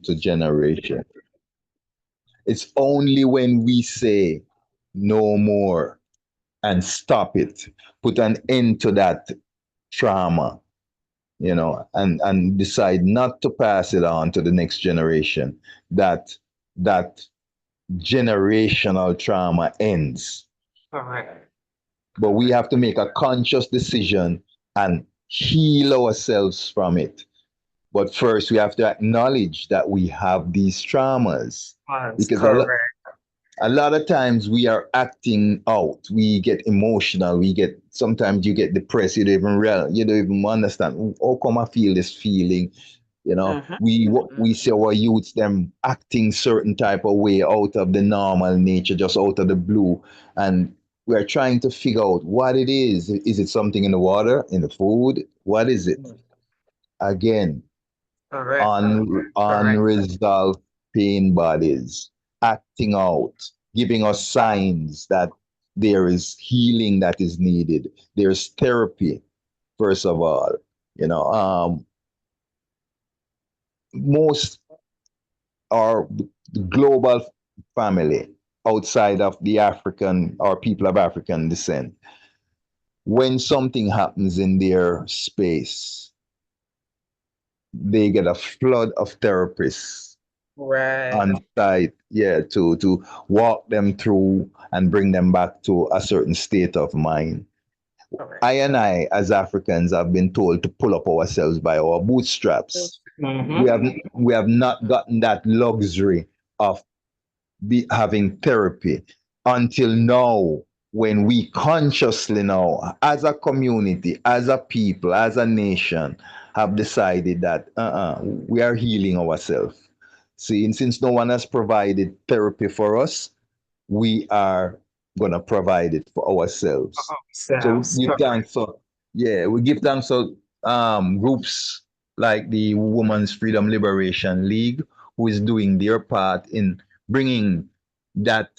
to generation. It's only when we say no more and stop it, put an end to that trauma, and decide not to pass it on to the next generation, that that generational trauma ends. Correct. But we have to make a conscious decision and heal ourselves from it. But first, we have to acknowledge that we have these traumas, That's because correct. a lot of times we are acting out. We get emotional. Sometimes you get depressed. You don't even understand how come I feel this feeling. Mm-hmm. We see our youths them acting certain type of way out of the normal nature, just out of the blue, and we're trying to figure out what it is. Is it something in the water, in the food? What is it? Again, Correct. Correct. unresolved pain bodies acting out, giving us signs that there is healing that is needed. There's therapy, first of all. You know, most are the global family outside of the African or people of African descent. When something happens in their space, they get a flood of therapists Right. on site, yeah, to walk them through and bring them back to a certain state of mind. Correct. I, as Africans, have been told to pull up ourselves by our bootstraps. Mm-hmm. We have not gotten that luxury of having therapy until now, when we consciously now, as a community, as a people, as a nation, have decided that we are healing ourselves. See, and since no one has provided therapy for us, we are gonna provide it for ourselves. So Ourselves. we give Correct. thanks for, yeah, we give thanks for groups like the Women's Freedom Liberation League, who is doing their part in bringing that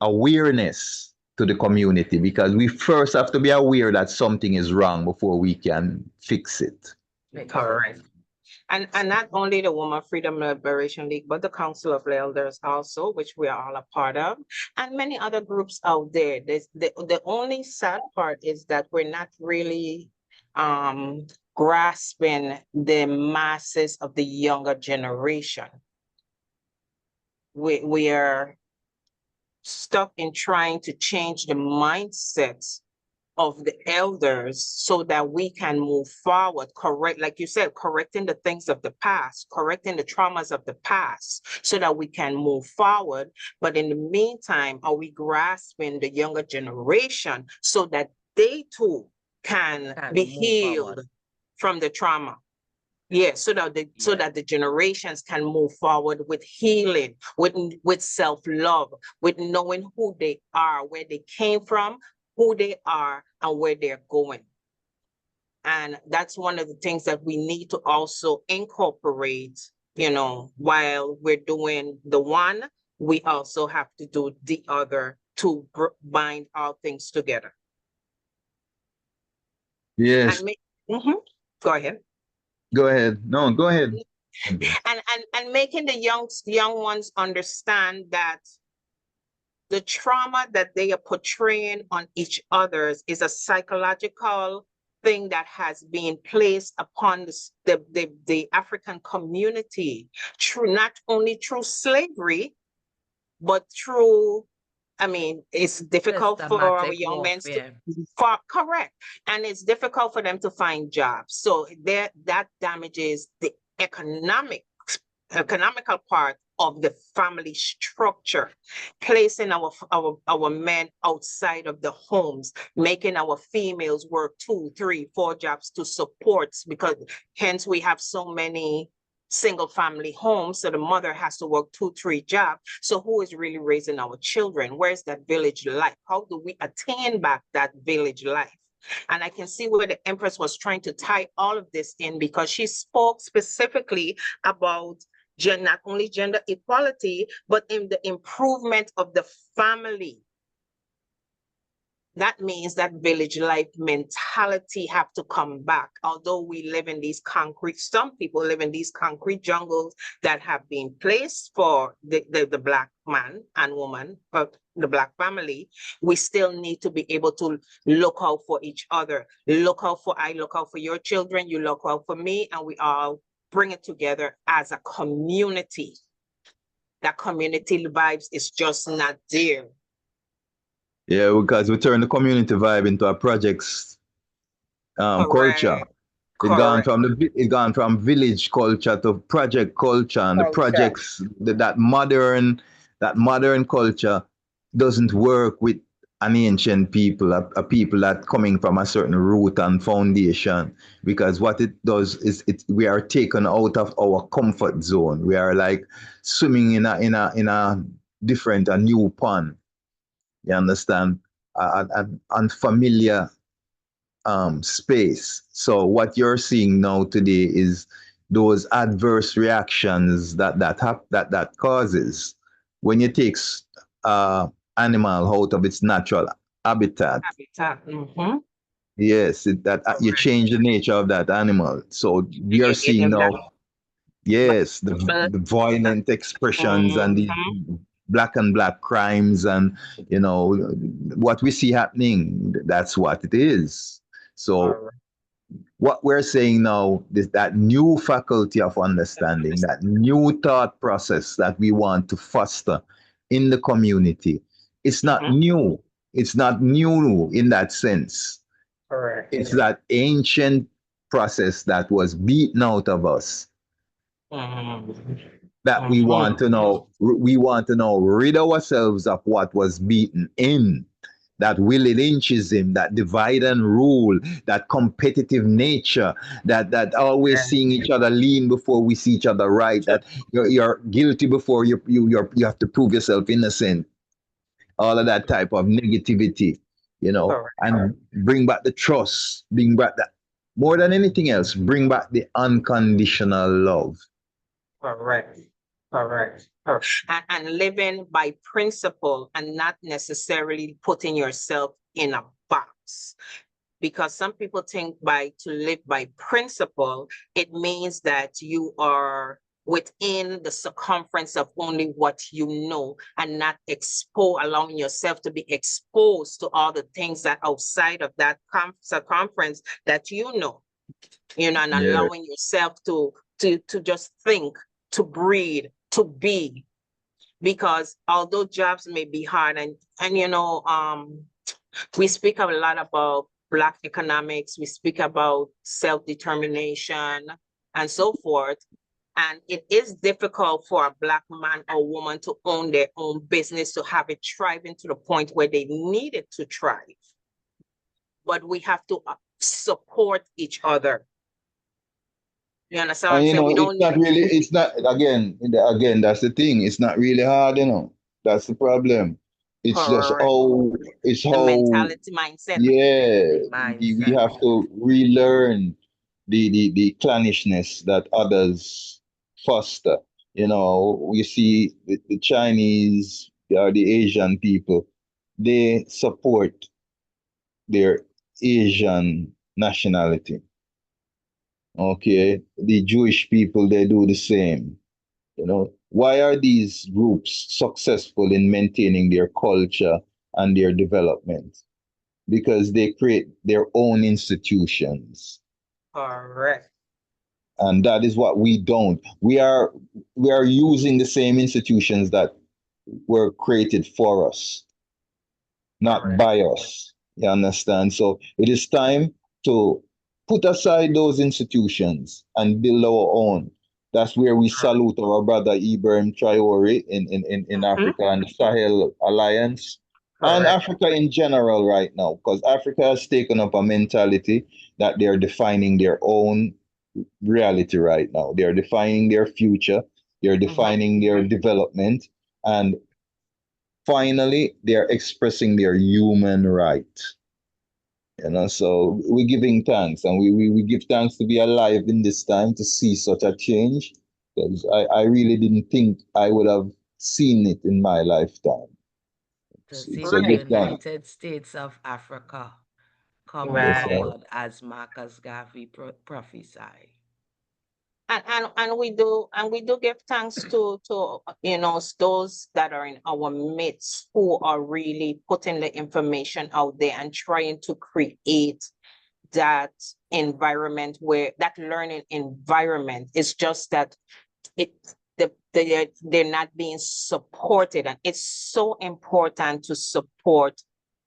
awareness to the community, because we first have to be aware that something is wrong before we can fix it. Correct. And not only the Women Freedom Liberation League, but the Council of Elders also, which we are all a part of, and many other groups out there. The only sad part is that we're not really grasping the masses of the younger generation. We are stuck in trying to change the mindsets of the elders so that we can move forward, correct, like you said, correcting the things of the past, correcting the traumas of the past so that we can move forward. But in the meantime, are we grasping the younger generation so that they too can be healed from the trauma? Yeah, so that the generations can move forward with healing, with self-love, with knowing who they are, where they came from, who they are, and where they're going. And that's one of the things that we need to also incorporate, while we're doing the one, we also have to do the other to bind all things together. Yes. And go ahead. Go ahead. No, go ahead. And making the young ones understand that the trauma that they are portraying on each other's is a psychological thing that has been placed upon the African community, not only through slavery, but through, it's difficult for our young men correct. And it's difficult for them to find jobs. So that damages the economical part of the family structure, placing our men outside of the homes, making our females work 2, 3, 4 jobs to support, because hence we have so many single family homes. So the mother has to work 2, 3 jobs. So who is really raising our children? Where's that village life? How do we attain back that village life? And I can see where the Empress was trying to tie all of this in, because she spoke specifically about not only gender equality, but in the improvement of the family. that means that village life mentality have to come back. Although we live in these concrete, some people live in these concrete jungles that have been placed for the black man and woman, but the black family, we still need to be able to look out for each other. I look out for your children, you look out for me, and we all bring it together as a community. That community vibes is just not there. Yeah, because we turn the community vibe into a project's culture. Correct. Correct. It gone from village culture to project culture, and the Culture. projects that modern culture doesn't work with an ancient people, a people that coming from a certain root and foundation. Because what it does is we are taken out of our comfort zone. We are like swimming in a different, a new pond. You understand? An unfamiliar space. So what you're seeing now today is those adverse reactions that causes when you take animal out of its natural habitat. Habitat. Mm-hmm. Yes, that you Correct. change the nature of that animal. So we And are you give seeing them that now, yes, the, but the violent expressions and the mm-hmm. black and black crimes, and what we see happening. That's what it is. So Correct. what we're saying now is that new faculty of understanding, that new thought process that we want to foster in the community. It's not Mm-hmm. new. It's not new in that sense. Correct. It's that ancient process that was beaten out of us Mm-hmm. that we Mm-hmm. want to know. We want to now rid ourselves of what was beaten in. That Willie Lynchism, that divide and rule, that competitive nature, that always seeing each other lean before we see each other right, that you're guilty before you have to prove yourself innocent. All of that type of negativity, Correct. and bring back the trust, bring back that, more than anything else, bring back the unconditional love. Correct. Correct. Correct. And living by principle and not necessarily putting yourself in a box. Because some people think to live by principle, it means that you are within the circumference of only what you know and not allowing yourself to be exposed to all the things that outside of that circumference that and Yeah. allowing yourself to just think, to breathe, to be. Because although jobs may be hard, and we speak a lot about Black economics, we speak about self-determination and so forth. And it is difficult for a Black man or woman to own their own business, to have it thriving to the point where they need it to thrive. But we have to support each other. You understand what I'm And saying? We it's don't not need really, it's not, again, that's the thing. It's not really hard. That's the problem. It's just correct it's the how, mentality mindset. yeah, we Mindset. have to relearn the clannishness that others foster. You see the Chinese or the Asian people, they support their Asian nationality. Okay, the Jewish people, they do the same. Why are these groups successful in maintaining their culture and their development? Because they create their own institutions, Correct. and that is what we don't. We are using the same institutions that were created for us, not Correct. by us. You understand? So it is time to put aside those institutions and build our own. That's where we salute our brother Ibrahim Traore in Mhm. Africa and the Sahel Alliance and Correct. Africa in general right now, because Africa has taken up a mentality that they're defining their own reality right now. They're defining their future, they're Mhm. defining their development, and finally they're expressing their human right. So we're giving thanks, and we give thanks to be alive in this time to see such a change, because I really didn't think I would have seen it in my lifetime. to see So the Right, this can, United States of Africa come yes, right. sir. forward as Marcus Garvey prophesied. And we do give thanks to those that are in our midst who are really putting the information out there and trying to create that environment, where that learning environment is just that it they're not being supported. And it's so important to support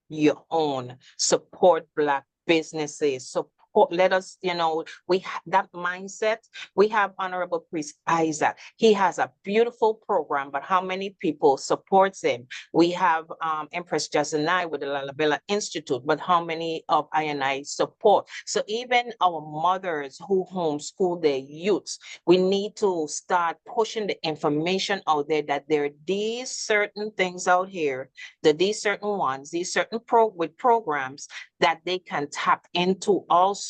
your own, support Black businesses, support. Let us, that mindset. We have Honorable Priest Isaac. He has a beautiful program, but how many people supports him? We have Empress Jasanai with the Lalabella Institute, but how many of I and I support? So even our mothers who homeschool their youths, we need to start pushing the information out there that there are these certain things out here, that these certain ones, these certain programs that they can tap into also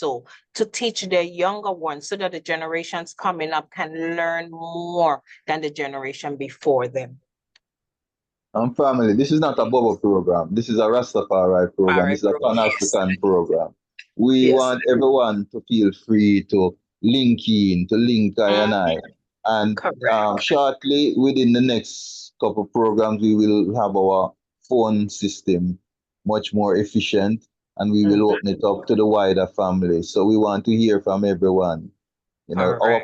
to teach their younger ones, so that the generations coming up can learn more than the generation before them. Family, this is not a Bobo program. This is a Rastafari All program. right, This is a bro. Pan Yes, African program. We yes. want everyone to feel free to link in, to link I and Mhm. I. And Correct. shortly, within the next couple programs, we will have our phone system much more efficient, and we will Mhm. open it up to the wider family. So we want to hear from everyone. You know, All right.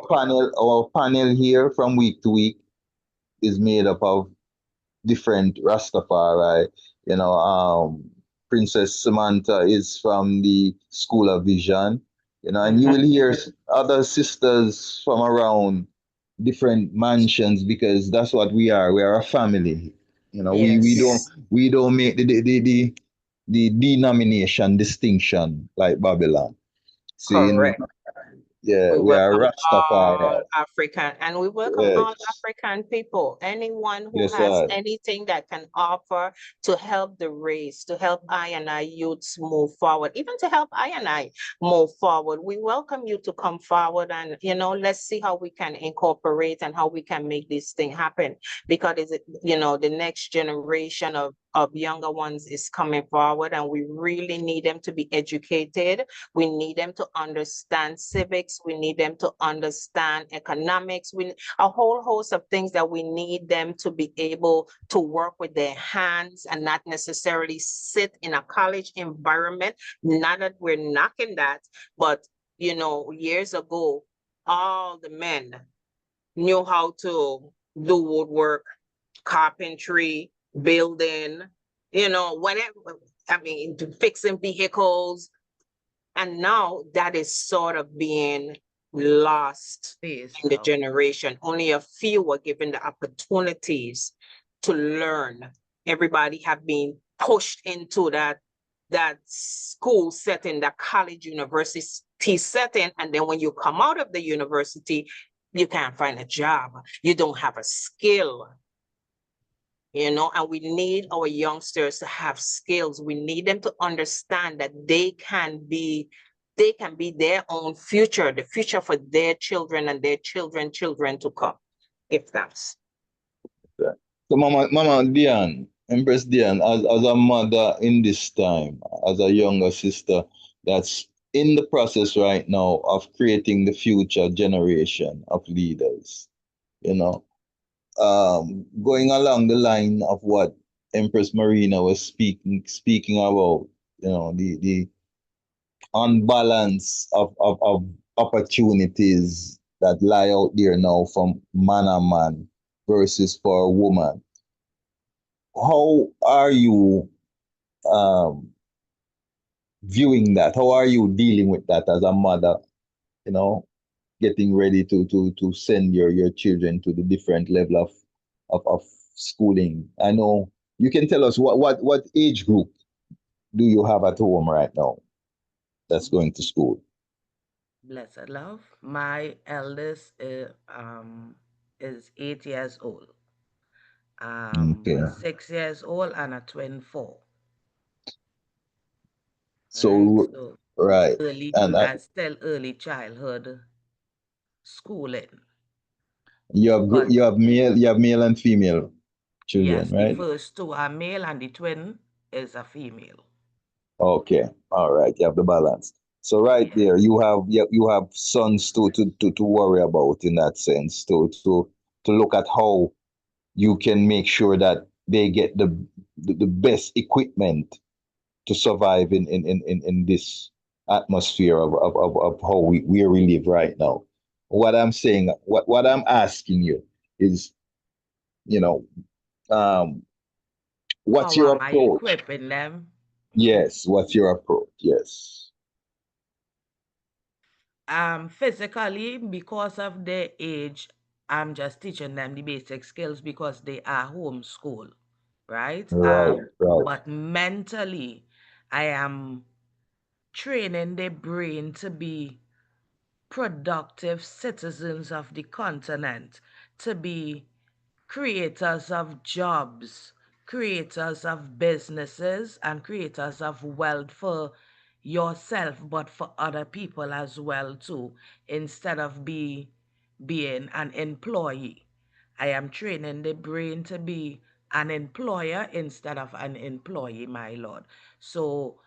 our panel here from week to week is made up of different Rastafari. You know, Princess Samantha is from the School of Vision. You know, and you Mhm. will hear other sisters from around different mansions, because that's what we are. We are a family. You know, Yes. we don't make the denomination distinction like Babylon. Seeing, Correct. yeah, We we are welcome all Rastafari. African, and we welcome all Yes, African people. Anyone who yes, has I. anything that can offer to help the race, to help I and I youths move forward, even to help I and I move forward. We welcome you to come forward, and let's see how we can incorporate and how we can make this thing happen. Because the next generation of younger ones is coming forward, and we really need them to be educated. We need them to understand civics. We need them to understand economics. A whole host of things that we need them to be able to work with their hands and not necessarily sit in a college environment. Not that we're knocking that, but years ago, all the men knew how to do woodwork, carpentry, building, whatever. I mean, fixing vehicles, and now that is sort of being lost Phased in the out. generation. Only a few are given the opportunities to learn. Everybody have been pushed into that school setting, that college university setting. And then when you come out of the university, you can't find a job. You don't have a skill. And we need our youngsters to have skills. We need them to understand that they can be their own future, the future for their children and their children to come. If that's So Mama Diane, Empress Diane, as a mother in this time, as a younger sister that's in the process right now of creating the future generation of leaders, you know, going along the line of what Empress Marina was speaking about, the unbalance of opportunities that lie out there now from man and man versus for a woman. How are you um, viewing that? How are you dealing with that as a mother? You know, getting ready to send your children to the different level of schooling. I know you can tell us what age group do you have at home right now that's going to school? Blessed love. My eldest is 8 years old. Okay. 6 years old and a twin four. Right. So So right, early, and that's still early childhood schooling. you have But male and female. children, Yes, the right? first two are male and the twin is a female. Okay, all right, you have the balance. So right Yes. there, you have sons to worry about in that sense, to look at how you can make sure that they get the best equipment to survive in this atmosphere of how where we live right now. What I'm saying, what I'm asking you is, you know, um, what's How your am I approach? equipping them? Yes, what's your approach? Yes. Physically, because of their age, I'm just teaching them the basic skills because they are homeschool, right? Right, right. But mentally, I am training their brain to be productive citizens of the continent, to be creators of jobs, creators of businesses, and creators of wealth for yourself, but for other people as well too, instead of being an employee. I am training the brain to be an employer instead of an employee, my lord. So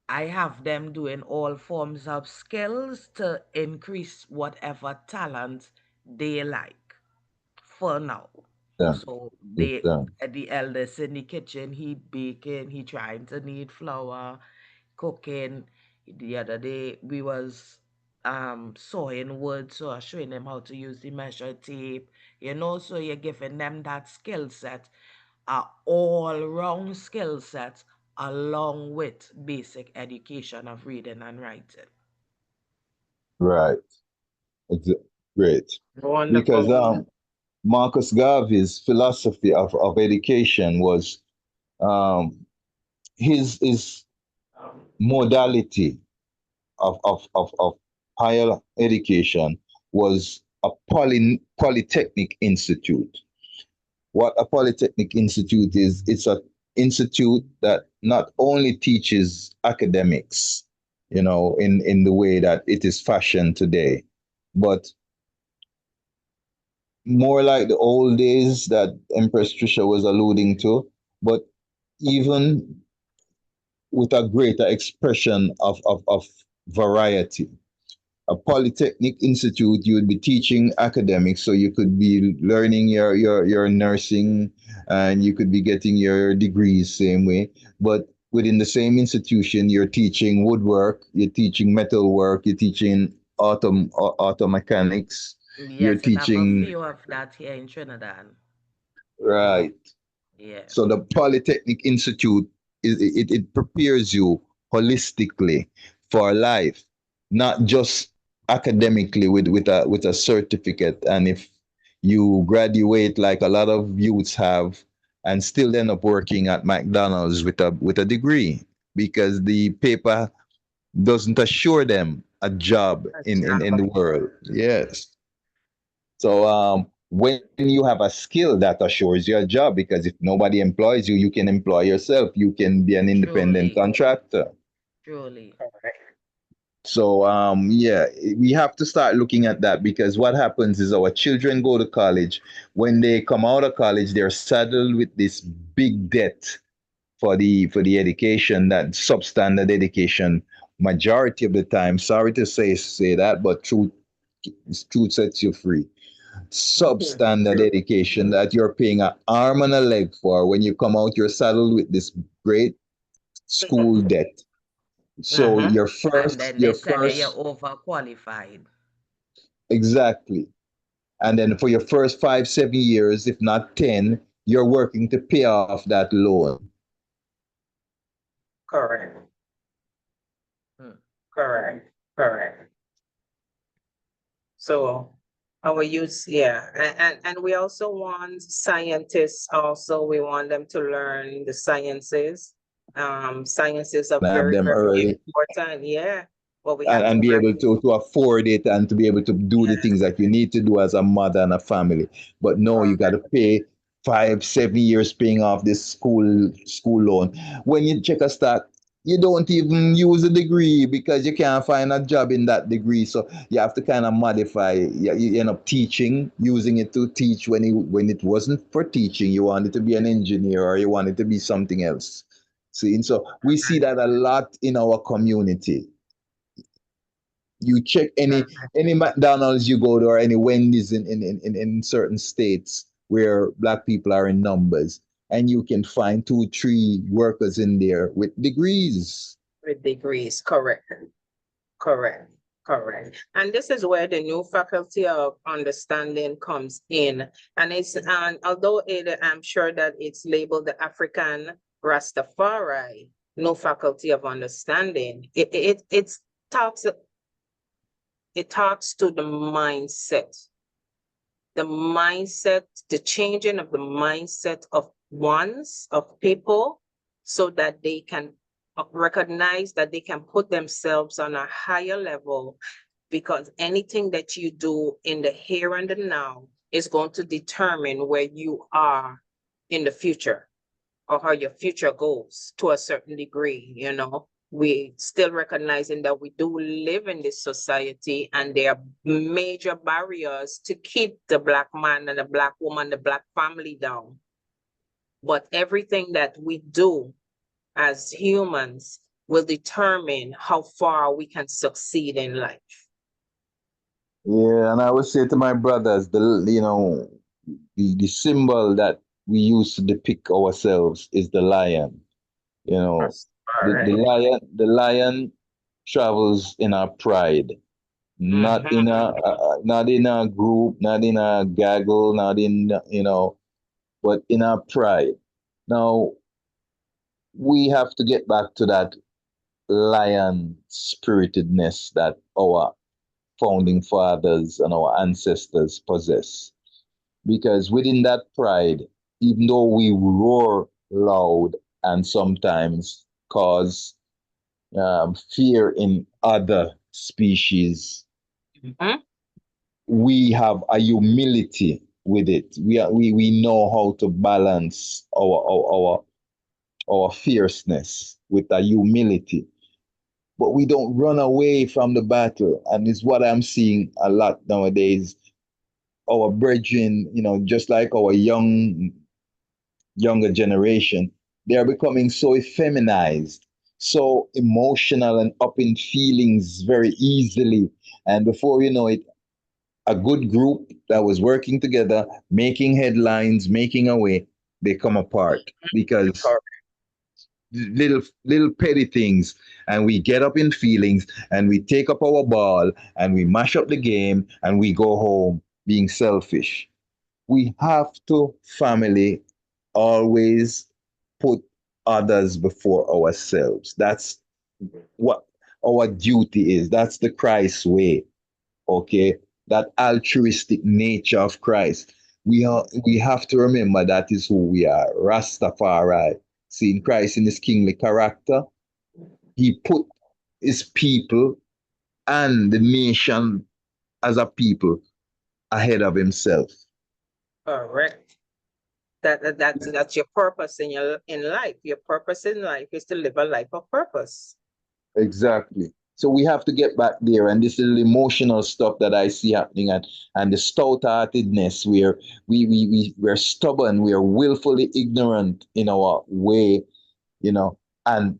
I have them doing all forms of skills to increase whatever talent they like for now. Done. So It's done. the eldest in the kitchen, he baking, he trying to knead flour, cooking. The other day we was sewing wood, so I showing them how to use the measure tape, so you're giving them that skill set, a all round skill set along with basic education of reading and writing. Right. Ex- Great. Because Wonderful. Marcus Garvey's philosophy of education was his modality of higher education was a polytechnic institute. What a polytechnic institute is, it's a institute that not only teaches academics, in the way that it is fashioned today, but more like the old days that Empress Trisha was alluding to, but even with a greater expression of variety. A polytechnic institute, you would be teaching academics, so you could be learning your nursing, and you could be getting your degrees same way. But within the same institution, you're teaching woodwork, you're teaching metalwork, you're teaching auto mechanics, you're Yes, it have a teaching, few of that here in Trinidad. right. Yeah, So the Polytechnic Institute, it prepares you holistically for life, not just academically with a certificate. And if you graduate like a lot of youths have, and still end up working at McDonald's with a degree, because the paper doesn't assure them a job in the world. Yes. So when you have a skill, that assures you a job, because if nobody employs you, you can employ yourself. You can be an independent truly, contractor. truly. So yeah, we have to start looking at that, because what happens is our children go to college. When they come out of college, they're saddled with this big debt for the education, that substandard education. Majority of the time, sorry to say that, but truth sets you free. Substandard education that you're paying an arm and a leg for. When you come out, you're saddled with this great school debt. So Uh-huh. And then your they tell you you're first, overqualified. exactly. And then for your first 5, 7 years, if not 10, you're working to pay off that loan. Correct. Hmm. Correct. Correct. So our youth, yeah, and we also want scientists also. We want them to learn the sciences. Sciences are And have very, them very early, important. Yeah, but we have and to be able learn. to afford it, and to be able to do the Yeah, things that you need to do as a mother and a family. But no, you got to correct. pay 5, 7 years paying off this school loan. When you check a stat, you don't even use a degree because you can't find a job in that degree. So you have to kind of modify. You end up teaching, using it to teach when it wasn't for teaching. You wanted to be an engineer or you wanted to be something else. See, and so we see that a lot in our community. You check any McDonald's you go to or any Wendy's in certain states where black people are in numbers, and you can find two, three workers in there with degrees. With degrees, correct, correct, correct. And this is where the new faculty of understanding comes in. And although I'm sure that it's labeled the African Rastafari, no faculty of understanding, talks it talks to the mindset, the changing of the mindset of people, so that they can recognize that they can put themselves on a higher level, because anything that you do in the here and the now is going to determine where you are in the future, or how your future goes to a certain degree, we still recognizing that we do live in this society, and there are major barriers to keep the Black man and the Black woman, the Black family down. But everything that we do as humans will determine how far we can succeed in life. Yeah, and I would say to my brothers, the symbol that we use to depict ourselves is the lion. You know, All right. the lion travels in our pride, not in a group, not in a gaggle, not in but in our pride. Now we have to get back to that lion spiritedness that our founding fathers and our ancestors possess. Because within that pride, even though we roar loud and sometimes cause fear in other species, we have a humility with it. We know how to balance our fierceness with a humility, but we don't run away from the battle. And it's what I'm seeing a lot nowadays. Our brethren, just like our younger generation, they are becoming so effeminized, so emotional and up in feelings very easily. And before you know it, a good group that was working together, making headlines, making a way, they come apart because little petty things, and we get up in feelings and we take up our ball and we mash up the game and we go home being selfish. We have to, family, always put others before ourselves. That's what our duty is. That's the Christ way. Okay, that altruistic nature of Christ. We have to remember that is who we are. Rastafari, seeing Christ in his kingly character, he put his people and the nation as a people ahead of himself. Correct. That's your purpose in life. Your purpose in life is to live a life of purpose. Exactly. So we have to get back there, and this is the emotional stuff that I see happening, and the stout-heartedness where we're stubborn, we are willfully ignorant in our way, and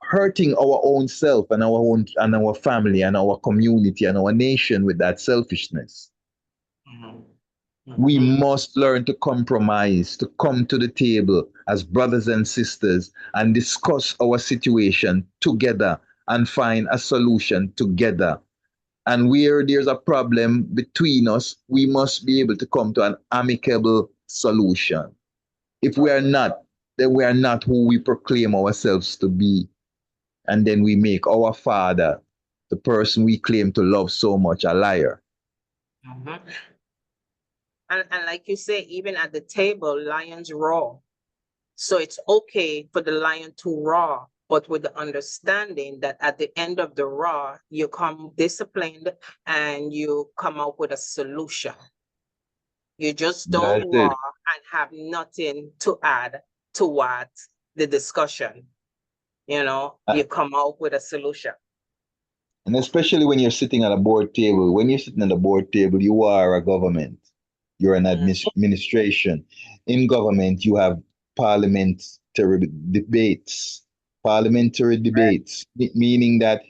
hurting our own self and our family and our community and our nation with that selfishness. We must learn to compromise, to come to the table as brothers and sisters and discuss our situation together and find a solution together. And where there's a problem between us, we must be able to come to an amicable solution. If we are not, then we are not who we proclaim ourselves to be. And then we make our father, the person we claim to love so much, a liar. And like you say, even at the table, lions roar. So it's okay for the lion to roar, but with the understanding that at the end of the roar, you come disciplined and you come out with a solution. You just don't That's roar it. and have nothing to add to what the discussion. Uh, You come out with a solution. And especially when you're sitting at a board table, when you're sitting at a board table, you are a government. You're an Mm, administration. In government, you have parliamentary debates. Parliamentary debates, meaning that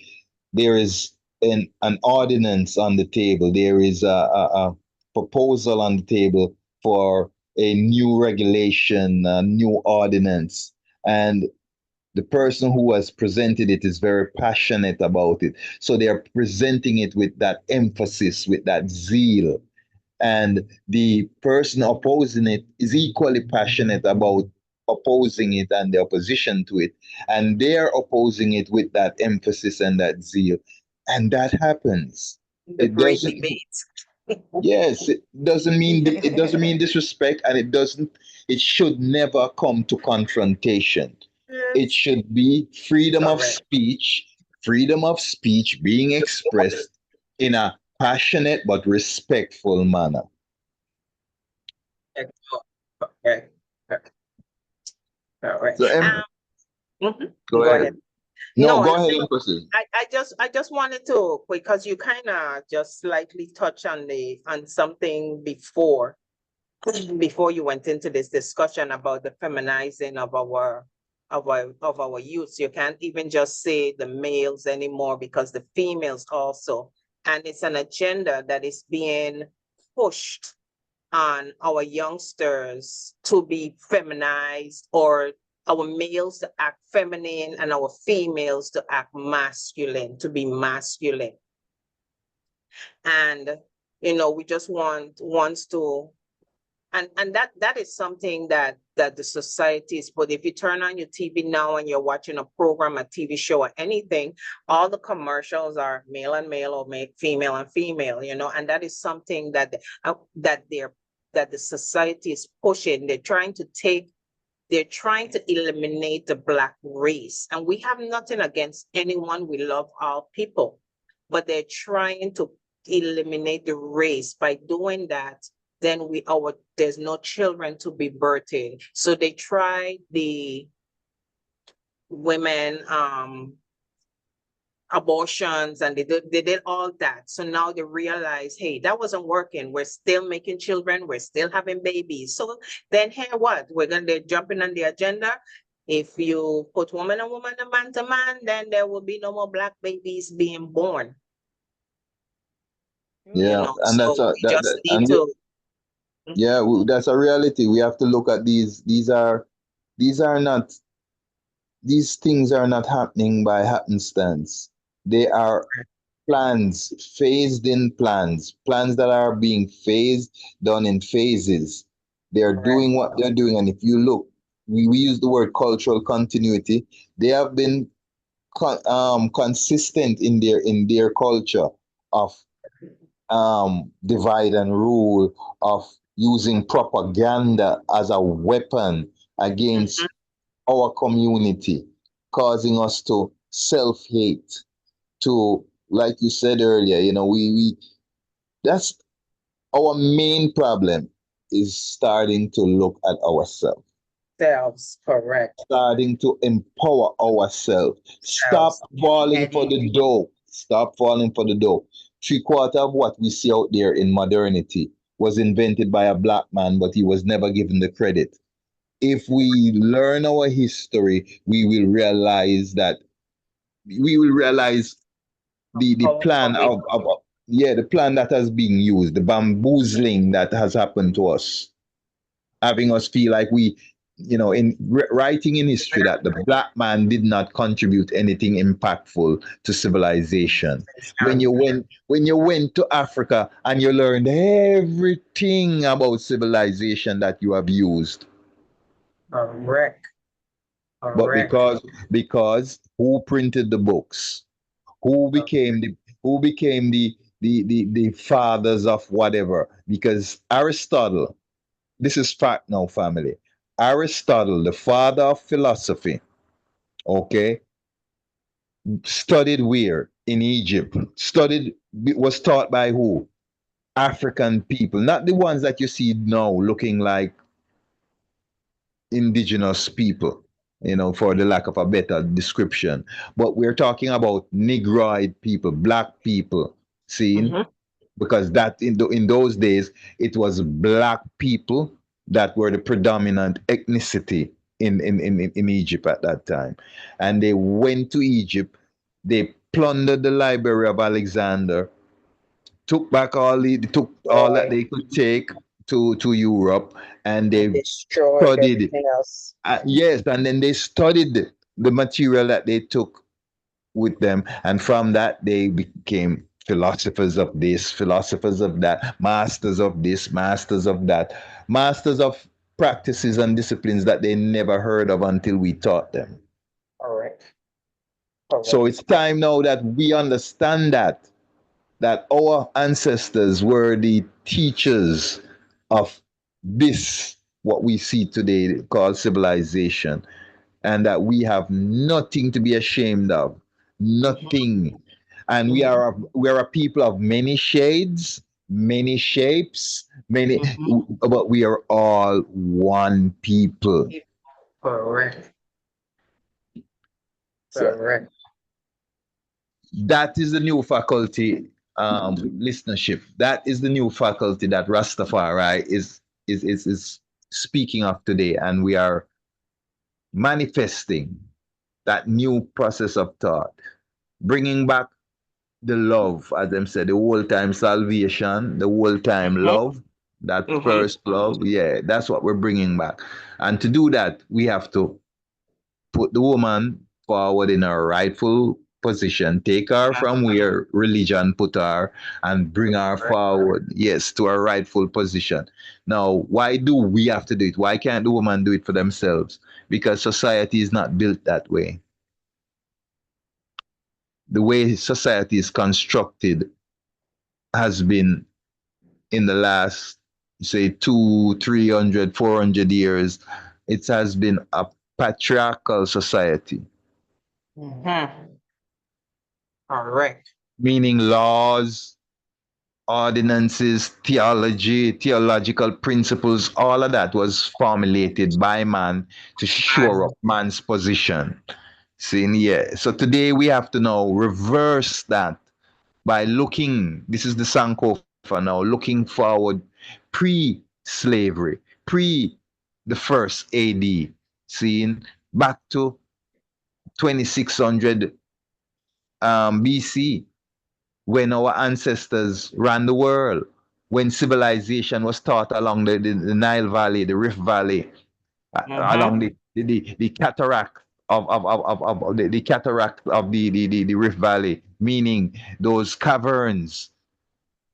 there is an ordinance on the table. There is a proposal on the table for a new regulation, a new ordinance. And the person who has presented it is very passionate about it. So they are presenting it with that emphasis, with that zeal. And the person opposing it is equally passionate about opposing it and the opposition to it. And they're opposing it with that emphasis and that zeal. And that happens. the It great doesn't, debate. yes, it doesn't mean disrespect, and it should never come to confrontation. It Yes. should be Correct. freedom of speech being expressed in a passionate but respectful manner. Correct. Correct. So, Correct. go Go ahead. ahead. No, No, go ahead and proceed. I just wanted to, because you kind of just slightly touch on something before you went into this discussion about the feminizing of our youths. You can't even just say the males anymore, because the females also, and it's an agenda that is being pushed on our youngsters to be feminized, or our males to act feminine and our females to act masculine, to be masculine. And we just wants to, and that is something that the society is. But if you turn on your TV now and you're watching a program, a TV show, or anything, all the commercials are male and male, or female and female, and that is something that the society is pushing. They're trying to eliminate the Black race. And we have nothing against anyone. We love all people, but they're trying to eliminate the race. By doing that, then there's no children to be birthed. So they try the women abortions, and they did all that. So now they realize, hey, that wasn't working. We're still making children, we're still having babies. So then, hey, what? They're jumping on the agenda. If you put woman and woman and man to man, then there will be no more Black babies being born. Yeah, and So we just need to. yeah, that's a reality. We have to look at these. These are not these things are not happening by happenstance. They are plans, phased in plans that are being phased, done in phases. They're Correct. doing what they're doing. And if you look, we use the word cultural continuity. They have been consistent in their culture of divide and rule, of using propaganda as a weapon against our community, causing us to self hate, to, like you said earlier, we that's our main problem, is starting to look at ourselves, Selves, correct. starting to empower ourselves. Selves. Stop falling for the dope. Three-quarter of what we see out there in modernity was invented by a black man, but he was never given the credit. If we learn our history, we will realize the plan the plan that has been used, the bamboozling that has happened to us, having us feel like in writing in history that the black man did not contribute anything impactful to civilization. When you went to Africa and you learned everything about civilization that you have used, Correct. but Correct. because who printed the books? who became the who became the fathers of whatever? Because Aristotle, this is fact now, family. Aristotle, the father of philosophy, okay, studied where? In Egypt. Was taught by who? African people, not the ones that you see now looking like indigenous people. for the lack of a better description. But we're talking about Negroid people, black people, seen, Mm-hmm. because that in those days it was black people that were the predominant ethnicity in Egypt at that time. And they went to Egypt, they plundered the library of Alexander, took all that Destroyed they could take to Europe, and and they destroyed studied. everything else. Yes, and then they studied the material that they took with them, and from that they became philosophers of this, philosophers of that, masters of this, masters of that, masters of practices and disciplines that they never heard of until we taught them. Correct. So Correct. it's time now that we understand that our ancestors were the teachers of this, what we see today called civilization, and that we have nothing to be ashamed of. Mm-hmm. Nothing. And Mm-hmm. we are a people of many shades, many shapes, many, Mm-hmm. but we are all one people. Correct. So Correct. that is the new faculty, listenership. That is the new faculty that Rastafari is speaking of today, and we are manifesting that new process of thought, bringing back the love, as them said, the whole time salvation, the whole time Mm-hmm. love, that Mm-hmm. first love. Yeah, that's what we're bringing back. And to do that, we have to put the woman forward in her rightful position, take her from where religion put her, and bring her Correct. forward, yes, to her rightful position. Now, why do we have to do it? Why can't the woman do it for themselves? Because society is not built that way. The way society is constructed has been in the last, say, 200, 300, 400 years, it has been a patriarchal society, Mm-hmm. Correct. meaning laws, ordinances, theology, theological principles, all of that was formulated by man to shore And up man's position. Seeing, yeah. So today we have to now reverse that by looking, this is the Sankofa now, looking forward pre slavery, pre the first AD, seeing back to 2600 BC, when our ancestors ran the world, when civilization was taught along the Nile Valley, the Rift Valley, along mm-hmm. the cataract of the cataract of the Rift Valley, meaning those caverns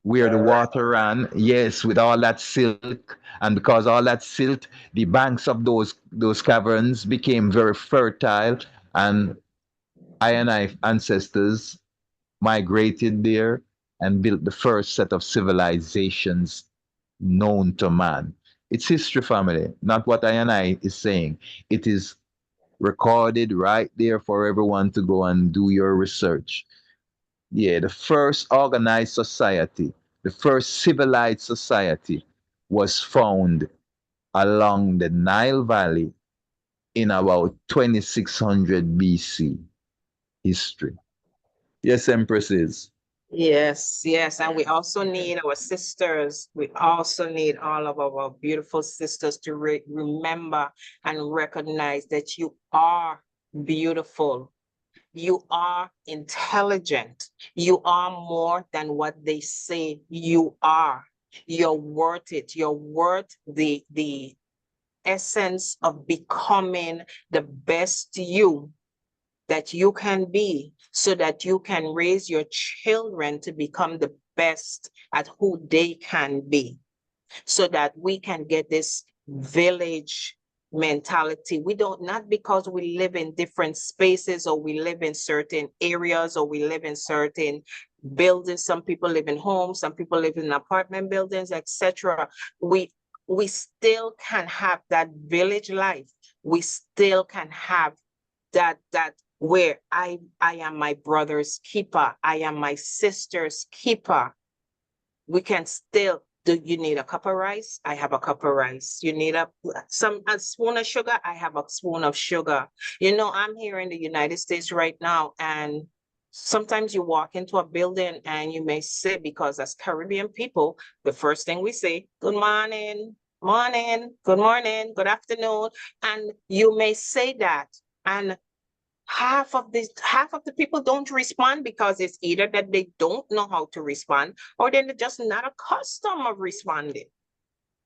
where the Correct. water ran, yes, with all that silt, and because all that silt, the banks of those caverns became very fertile, and I and I ancestors migrated there and built the first set of civilizations known to man. It's history, family, not what I and I is saying. It is recorded right there for everyone to go and do your research. Yeah, the first organized society, the first civilized society was found along the Nile Valley in about 2600 BC history. Yes, empresses. Yes, yes. And we also need our sisters. We also need all of our beautiful sisters to remember and recognize that you are beautiful. You are intelligent. You are more than what they say you are. You're worth it. You're worth the essence of becoming the best you that you can be, so that you can raise your children to become the best at who they can be, so that we can get this village mentality. We don't, not because we live in different spaces or we live in certain areas or we live in certain buildings. Some people live in homes, some people live in apartment buildings, etc. We still can have that village life. We still can have that where I am my brother's keeper, I am my sister's keeper. We can still Do you need a cup of rice? I have a cup of rice. You need a spoon of sugar? I have a spoon of sugar. You know, I'm here in the United States right now, and sometimes you walk into a building and you may say, because as Caribbean people, the first thing we say, good morning, morning, good morning, good afternoon. And you may say that. And half of the people don't respond because it's either that they don't know how to respond or then they're just not accustomed of responding.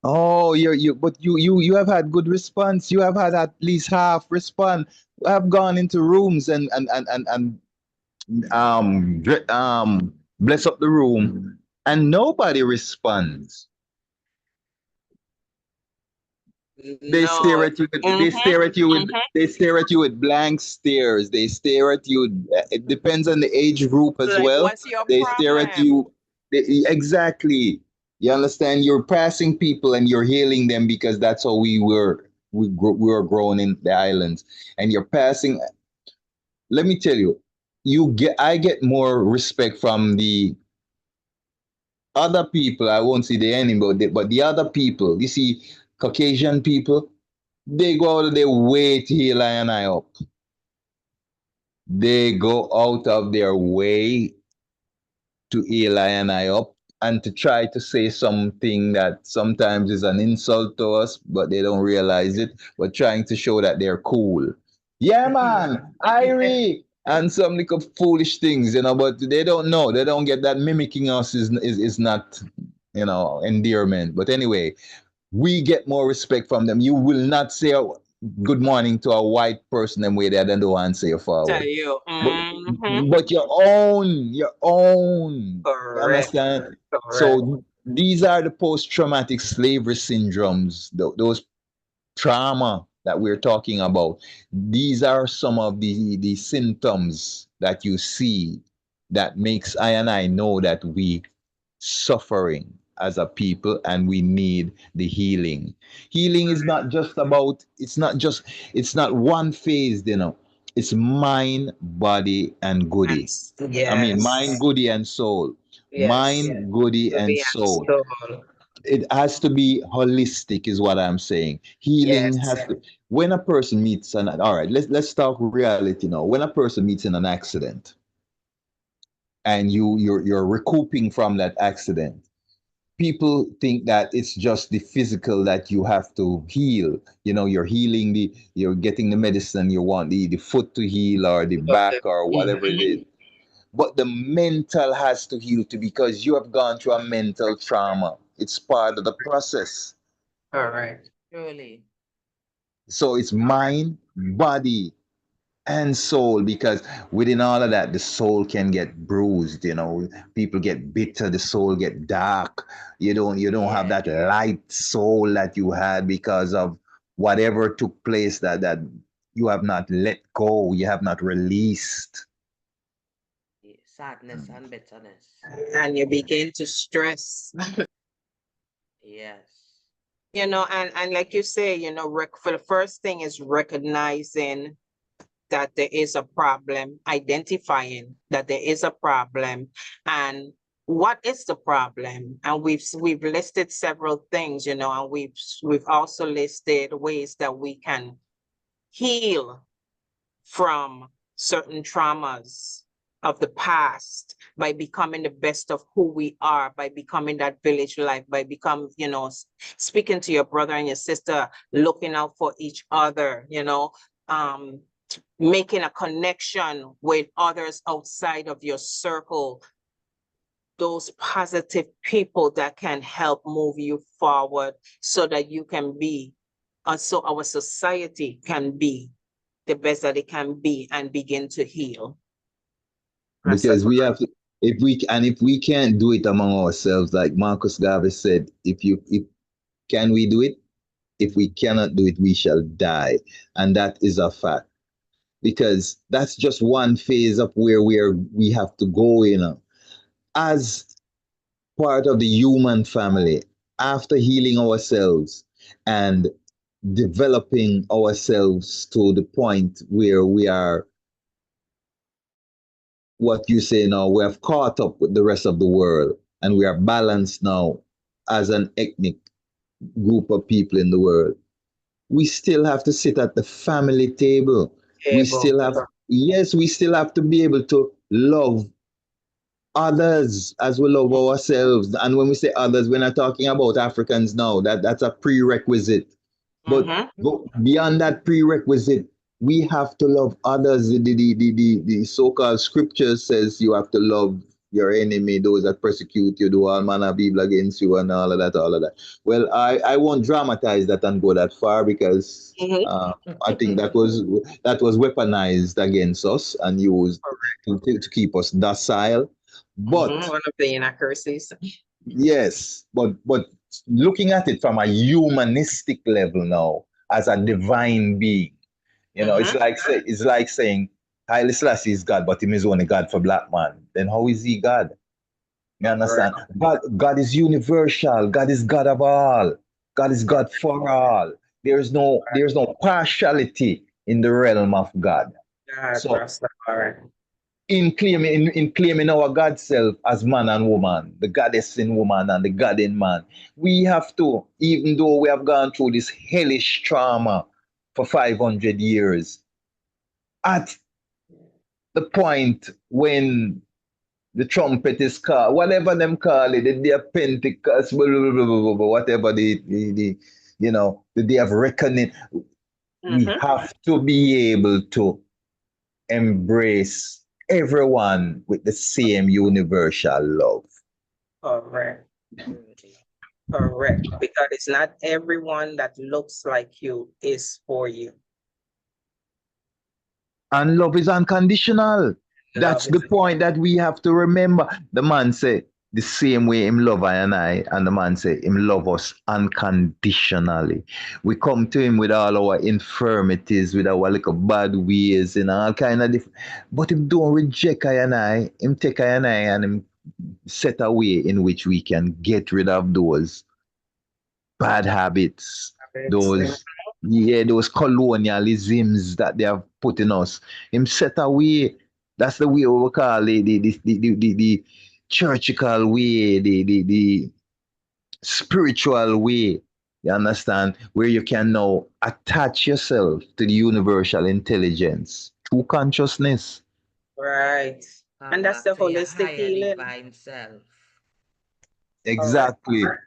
Oh, but you have had good response. You have had at least half response. I've gone into rooms and bless up the room, and nobody responds. They stare No. at you. They Mm-hmm, stare at you with. mm-hmm. They stare at you with blank stares. They stare at you. It depends on the age group as Like, well. what's your They stare at problem? you. Exactly. You understand? You're passing people and you're hailing them because that's how we were. We were grown in the islands, and you're passing. Let me tell you, I get more respect from the other people. I won't say the enemy, but the other people. You see, Caucasian people, they go out of their way to heal I and I up. They go out of their way to heal I and I up and to try to say something that sometimes is an insult to us, but they don't realize it. But trying to show that they're cool. Yeah, man, Irie, and some little foolish things, but they don't know. They don't get that mimicking us is not, endearment. But anyway, we get more respect from them. You will not say good morning to a white person and way they don't answer you Tell forward. you. But Mm-hmm. but your own. You Correct, understand? correct. So these are the post-traumatic slavery syndromes, those trauma that we're talking about. These are some of the symptoms that you see that makes I and I know that we suffering as a people and we need the healing. Healing is not just about, it's not one phase, It's mind, body, and And goody. I mean, mind, yes, goody, and soul. yes. Mind, goody, and Body and soul. soul. It has to be holistic, is what I'm saying. Healing Yes. has to. When a person meets an, all right, let's talk reality now. When a person meets in an accident and you're recouping from that accident, people think that it's just the physical that you have to heal. You're healing you're getting the medicine, you want the foot to heal or the back or whatever it is. Mhm. But the mental has to heal too because you have gone through a mental trauma. It's part of the process. Correct. Truly. So it's mind, body, and soul because within all of that the soul can get bruised. People get bitter, the soul get dark. You don't have Yeah. that light soul that you had because of whatever took place that you have not let go, you have not released. Sadness and bitterness. And you begin to stress. Yes. And like you say, for the first thing is recognizing that there is a problem, identifying that there is a problem, and what is the problem. And we've listed several things, and we've also listed ways that we can heal from certain traumas of the past by becoming the best of who we are, by becoming that village life, by speaking to your brother and your sister, looking out for each other, um, making a connection with others outside of your circle, those positive people that can help move you forward so that you can be, so our society can be the best that it can be and begin to heal. Because we have to, if we can't do it among ourselves, like Marcus Garvey said, if can we do it? If we cannot do it, we shall die. And that is a fact. Because that's just one phase of where we have to go. As part of the human family, after healing ourselves and developing ourselves to the point where we are, what you say now, we have caught up with the rest of the world and we are balanced now as an ethnic group of people in the world, we still have to sit at the family table. We Able. still have, yes, we still have to be able to love others as we love ourselves. And when we say others, we're not talking about Africans now. That's a prerequisite. But Mm-hmm. beyond that prerequisite, we have to love others. The so-called scripture says you have to love your enemy, those that persecute you, do all manner of evil against you, and all of that, all of that. Well, I won't dramatize that and go that far because Mm-hmm. I think that was weaponized against us and used to keep us docile. Mm-hmm. But One of the inaccuracies. yes, but looking at it from a humanistic level now, as a divine being, it's Mm-hmm. like saying Haile Selassie is God, but him is only God for black man. Then how is he God? You Correct. understand? God is universal. God is God of all. God is God for all. There's no partiality in the realm of God. God, So Rastafari. in claiming our God self as man and woman, the goddess in woman and the God in man, we have to, even though we have gone through this hellish trauma for 500 years, at the point when the trumpet is called, whatever them call it, the day of Pentecost, blah, blah, blah, blah, blah, whatever the day of reckoning, we Mm-hmm. have to be able to embrace everyone with the same universal love. Correct. Correct. Because it's not everyone that looks like you is for you. And love is unconditional. Love That's the is point that we have to remember. The man say the same way him love I and the man say him love us unconditionally. We come to him with all our infirmities, with our little bad ways and all kind of different. But him don't reject him take and him set a way in which we can get rid of those bad habits, it's those colonialisms that they have put in us. Him set away. That's the way we call it, the churchical way, the spiritual way. You understand? Where you can now attach yourself to the universal intelligence through consciousness. right. Come And that's back the to your holistic higher healing. divine self. Correct. Exactly. Correct.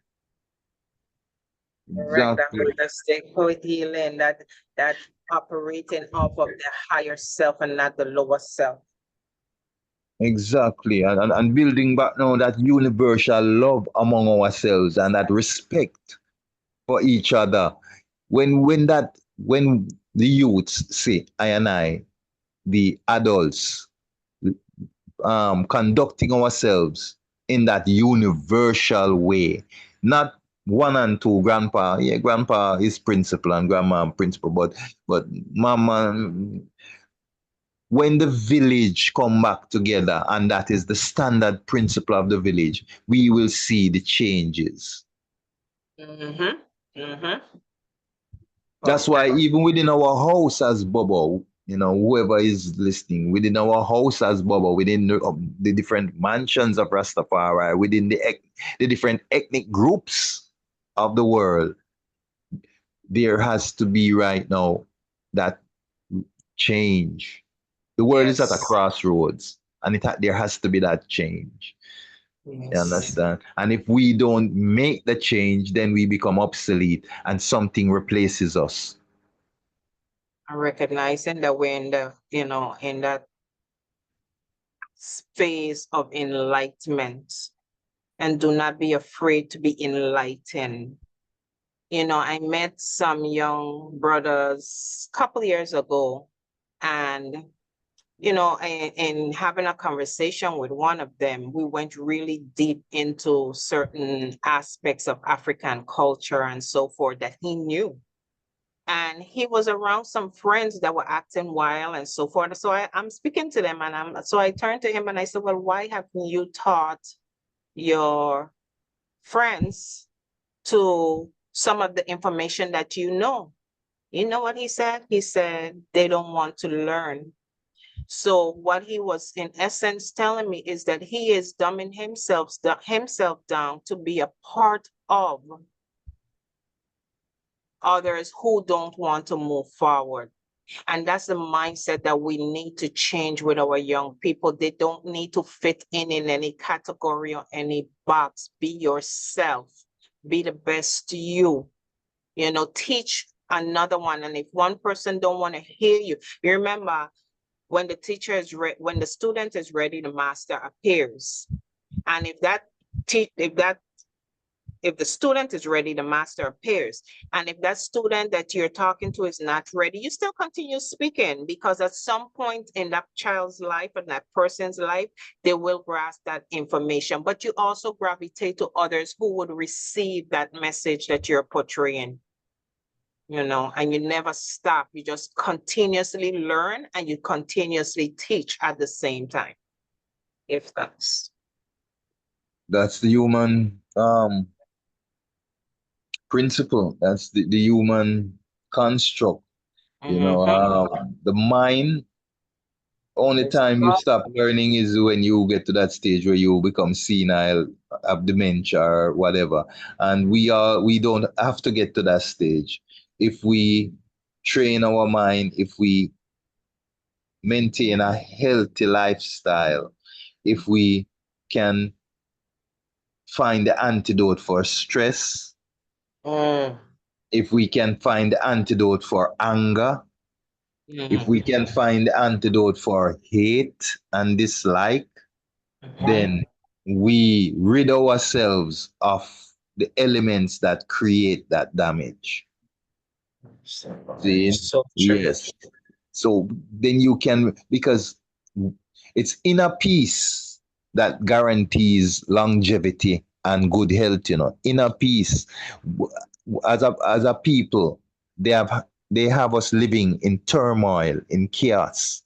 That Exactly. holistic healing that operating off of the higher self and not the lower self. Exactly. And building back now that universal love among ourselves and that respect for each other. When the youths say I and I, the adults, conducting ourselves in that universal way, not one and two, grandpa. Yeah, grandpa is principal and grandma principal, but mama, when the village come back together and that is the standard principle of the village, we will see the changes. Mm-hmm. Mm-hmm. That's why Correct. even within our house as Bobo, whoever is listening, within our house as Bobo, within the different mansions of Rastafari, within the different ethnic groups of the world, there has to be right now that change. The world is at a Yes. crossroads, and there has to be that change. You Yes. understand? And if we don't make the change, then we become obsolete and something replaces us. Recognizing that we're in in that phase of enlightenment, and do not be afraid to be enlightened. I met some young brothers a couple years ago, and in having a conversation with one of them, we went really deep into certain aspects of African culture and so forth that he knew. And he was around some friends that were acting wild and so forth. So I'm speaking to them, and so I turned to him and I said, well, why haven't you taught your friends to some of the information that you know? You know what he said? He said they don't want to learn. So what he was in essence telling me is that he is dumbing himself down to be a part of others who don't want to move forward. And that's the mindset that we need to change with our young people. They don't need to fit in any category or any box. Be yourself. Be the best you. Teach another one. And if one person don't want to hear you, remember when the teacher is when the student is ready, the master appears. And if the student is ready, the master appears. And if that student that you're talking to is not ready, you still continue speaking, because at some point in that child's life and that person's life, they will grasp that information. But you also gravitate to others who would receive that message that you're portraying. And you never stop. You just continuously learn and you continuously teach at the same time. If That's the human principle. That's the human construct. The mind, only time you stop learning is when you get to that stage where you become senile, have dementia or whatever. And we don't have to get to that stage. If we train our mind, if we maintain a healthy lifestyle, if we can find the antidote for stress, if we can find the antidote for anger, if we can find the antidote for hate and dislike, then we rid ourselves of the elements that create that damage. See? so true. Yes. So then you can, because it's inner peace that guarantees longevity and good health, inner peace. As a people, they have us living in turmoil, in chaos.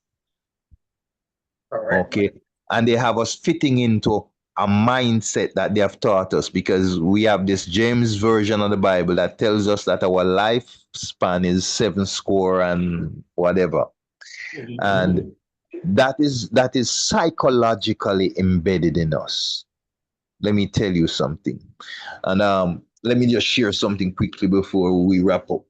Correct. Okay. And they have us fitting into a mindset that they have taught us, because we have this James version of the Bible that tells us that our lifespan is 7 score and whatever. And that is psychologically embedded in us. Let me tell you something. And let me just share something quickly before we wrap up.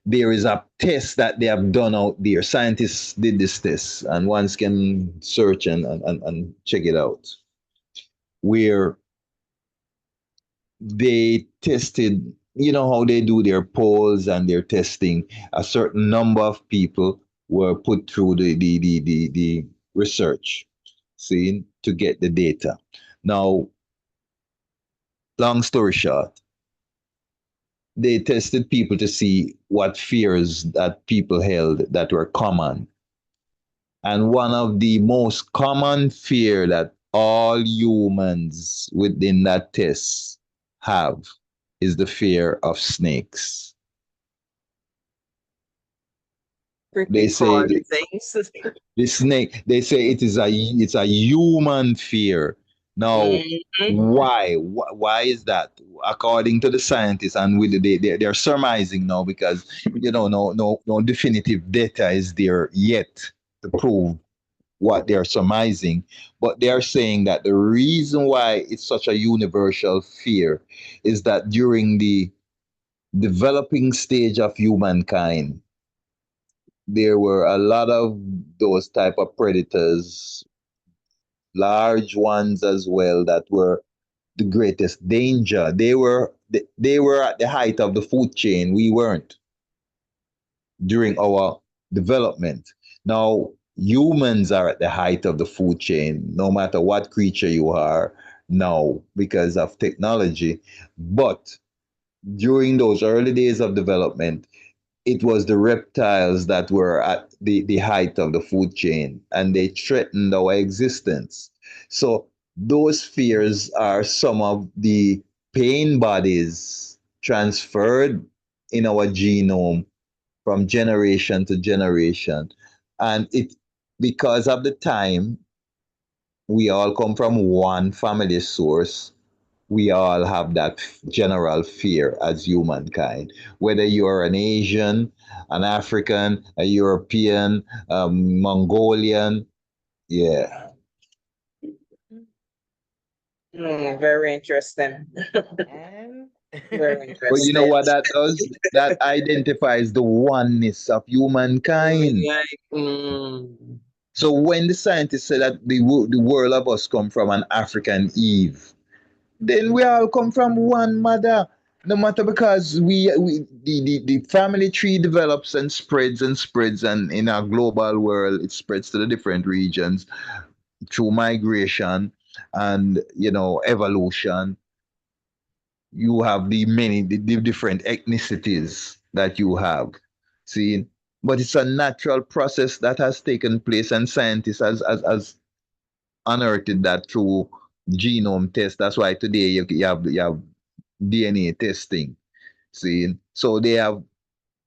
There is a test that they have done out there. Scientists did this test, and ones can search and check it out, where they tested, how they do their polls and their testing. A certain number of people were put through the research, see, to get the data. Now, long story short, they tested people to see what fears that people held that were common. And one of the most common fear that all humans within that test have is the fear of snakes. They say the snake, they say it's a human fear. Now, why is that? According to the scientists, and they're surmising now, because no definitive data is there yet to prove what they're surmising, but they're saying that the reason why it's such a universal fear is that during the developing stage of humankind, there were a lot of those type of predators, large ones as well, that were the greatest danger. They were at the height of the food chain. We weren't during our development. Now, humans are at the height of the food chain, no matter what creature you are now, because of technology. But during those early days of development, it was the reptiles that were at the height of the food chain, and they threatened our existence. So those fears are some of the pain bodies transferred in our genome from generation to generation. And it, because of the time, we all come from one family source, we all have that general fear as humankind. Whether you're an Asian, an African, a European, Mongolian, yeah. Very interesting. And Very But you know interesting. what that does? That identifies the oneness of humankind. Right. Mm. So when the scientists say that the world of us come from an African Eve, then we all come from one mother. No matter because the family tree develops and spreads, and in our global world it spreads to the different regions through migration and evolution. You have the different ethnicities that you have. See, but it's a natural process that has taken place, and scientists has unearthed that through genome test. That's why today you have DNA testing. See, so they have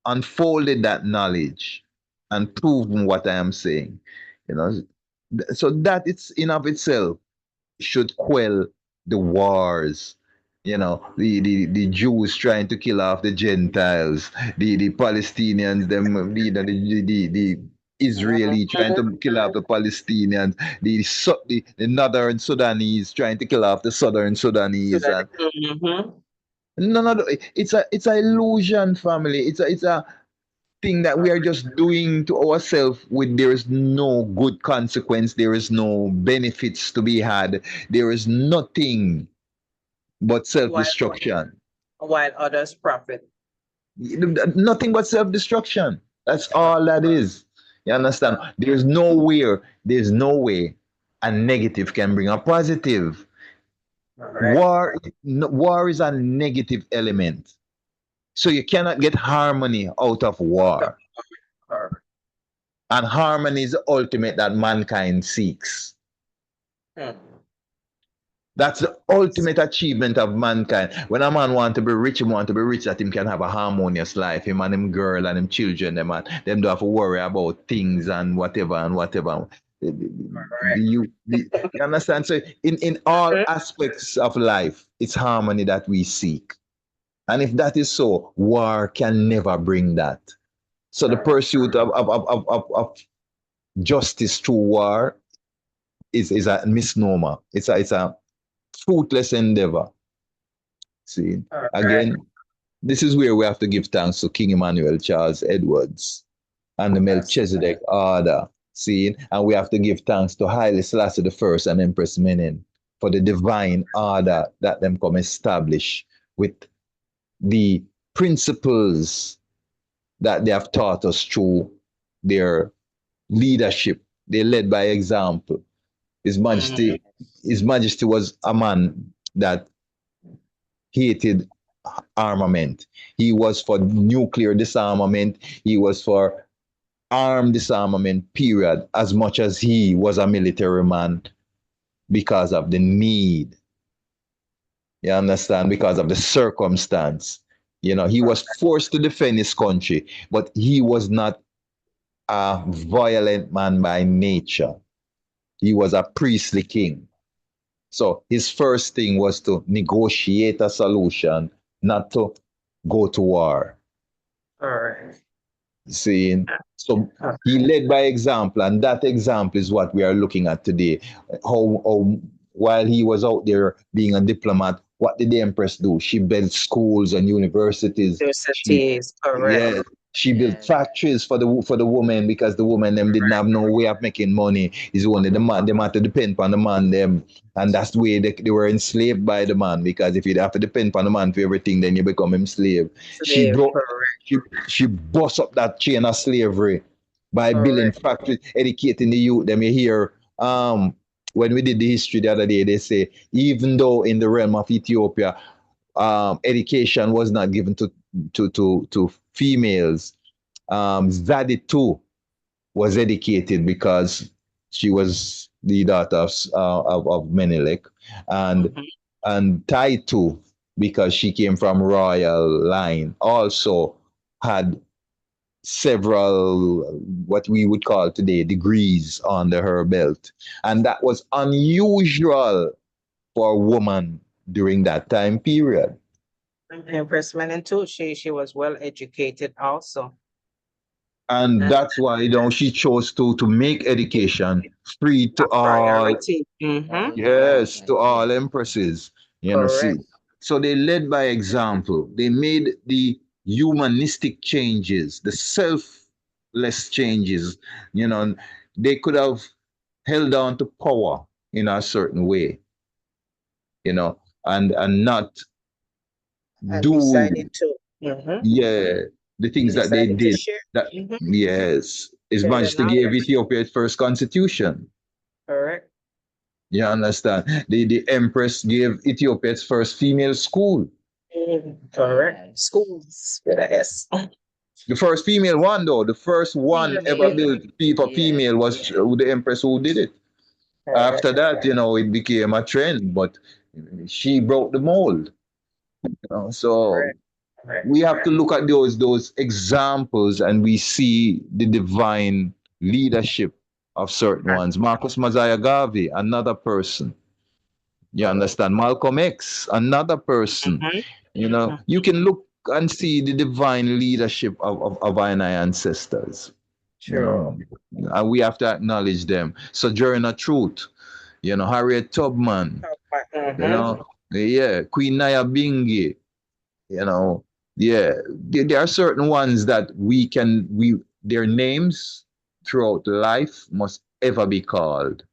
unfolded that knowledge and proven what I am saying. You know, so that it's in of itself should quell the wars. The Jews trying to kill off the Gentiles, the Palestinians, them, the Israeli trying to kill off the Palestinians, the Northern Sudanese trying to kill off the Southern So Sudanese, that, and mm-hmm. no, it's a illusion, family. It's a thing that we are just doing to ourselves with there is no good consequence, there is no benefits to be had, there is nothing but while self-destruction. while others profit. Nothing but self-destruction. That's all that is. You understand? There's no way a negative can bring a positive. All right. War is a negative element. So you cannot get harmony out of Out of war. her. And harmony is the ultimate that mankind seeks. Hmm. That's the ultimate achievement of mankind. When a man want to be rich, he want to be rich that him can have a harmonious life. Him and him girl and him children, them don't have to worry about things and whatever and whatever. You understand? So in all Mhm. aspects of life, it's harmony that we seek. And if that is so, war can never bring that. So the pursuit of justice through war is a misnomer. It's a fruitless endeavor. See, All right. again, this is where we have to give thanks to King Emmanuel Charles Edwards and the That's Melchizedek order. See, and we have to give thanks to Haile Selassie the First and Empress Menen for the divine order that them come establish with the principles that they have taught us through their leadership. They led by example. His mm, Majesty, His Majesty was a man that hated armament. He was for nuclear disarmament. He was for armed disarmament, period, as much as he was a military man because of the need. You understand? Because of the circumstance. He was forced to defend his country, but he was not a violent man by nature. He was a priestly king. So his first thing was to negotiate a solution, not to go to war. all right. Seeing, so Uh, he led by example, and that example is what we are looking at today. How while he was out there being a diplomat, what did the empress do? She built schools and universities. She University is correct. Yeah, she built Yes. factories for the women because the women them didn't have no way of making money. It's only the man them had to depend on the man them, and that's the way they were enslaved by the man. Because if you have to depend on the man for everything, then you become him slave. She Slave, broke, correct, she bust up that chain of slavery by building correct. factories, educating the youth. Them you hear when we did the history the other day, they say even though in the realm of Ethiopia education was not given to females. Zadie too was educated because she was the daughter of Menelik, and Mhm. Tai too because she came from royal line. Also had several what we would call today degrees under her belt, and that was unusual for a woman during that time period. Empress Menen too. She was well educated also. And And that's why she chose to make education free a to all. priority. Mm-hmm. Very Yes, to important. all Yes. empresses. See, Correct. So they led by example. They made the humanistic changes, the selfless changes. You know, they could have held on to power in a certain way, and not And decided do, to, mhm, yeah, the things that they decided to did. share, That, mhm, yes, is share the managed to give knowledge. Ethiopia its first constitution. Correct. You understand? The empress gave Ethiopia its first female school. Correct. Schools with a S. The first female one, though, the first one ever Female. built for Yes. female was the empress who did it. After Correct. that, it became a trend, but she broke the mold. So Correct. Correct. we have to look at those examples, and we see the divine leadership of certain ones. Marcus Mosiah Garvey, another person. You understand? Malcolm X, another person. Mhm, You mhm. can look and see the divine leadership of our ancestors. You True. know, and we have to acknowledge them. Sojourner Truth, Harriet Tubman, Mhm. yeah, Queen Naya Bingi, you know, yeah. There are certain ones that their names throughout life must ever be called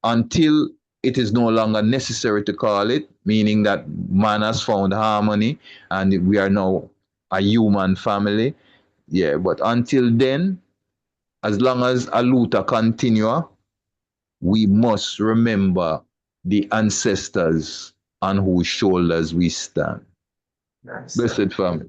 until it is no longer necessary to call it, meaning that man has found harmony and we are now a human family. Yeah, but until then, as long as Aluta continue, we must remember the ancestors on whose shoulders we stand. Yes. Blessed family.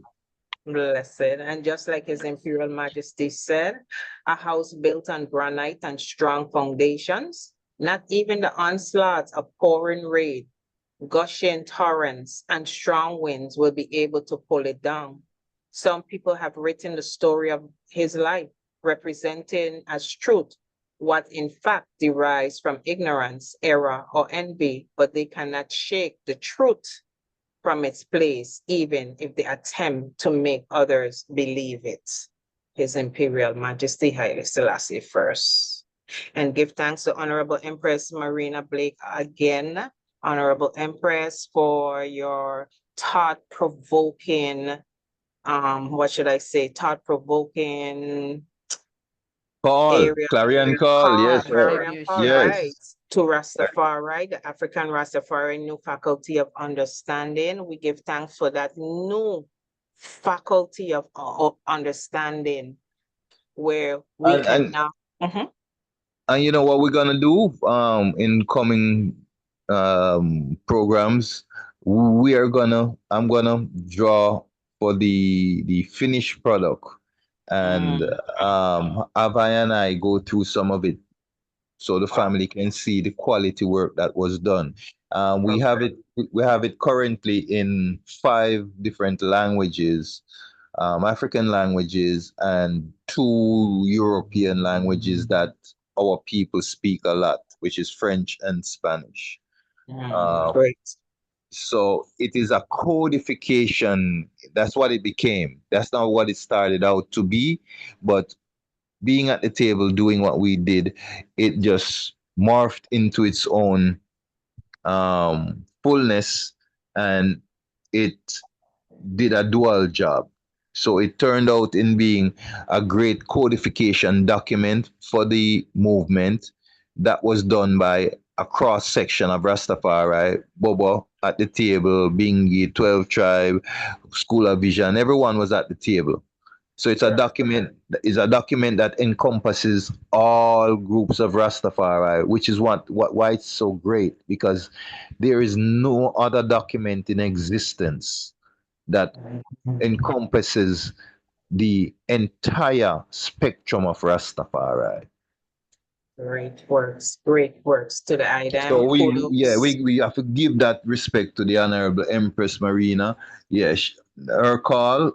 Blessed. And just like His Imperial Majesty said, a house built on granite and strong foundations, not even the onslaughts of pouring rain, gushing torrents, and strong winds will be able to pull it down. Some people have written the story of his life, representing as truth what in fact derives from ignorance, error, or envy, but they cannot shake the truth from its place, even if they attempt to make others believe it. His Imperial Majesty Haile Selassie first. And give thanks to Honorable Empress Marina Blake again, Honorable Empress, for your thought-provoking, what should I say, thought-provoking Call, area clarion call. call, Yes, sir. clarion call, Contribution. right? Yes. To Rastafari, the African Rastafari new faculty of understanding. We give thanks for that new faculty of understanding where we And can and now. Mhm. and you know what we're gonna do in coming programs, I'm gonna draw for the finished product, and Mm, Ava and I go through some of it so the wow. family can see the quality work that was done. We have Okay. it we have it currently in 5 different languages, African languages, and 2 European languages that our people speak a lot, which is French and Spanish. Um, Great. so it is a codification. That's what it became. That's not what it started out to be, but being at the table doing what we did, it just morphed into its own fullness, and it did a dual job. So it turned out in being a great codification document for the movement that was done by a cross section of Rastafari, Bobo at the table, Bingi, 12 Tribe, School of Vision, everyone was at the table. So it's a document that encompasses all groups of Rastafari, which is why it's so great, because there is no other document in existence that encompasses the entire spectrum of Rastafari. Great works to the So item. yeah, Kudos. we have to give that respect to the Honorable Empress Marina. Yes, her call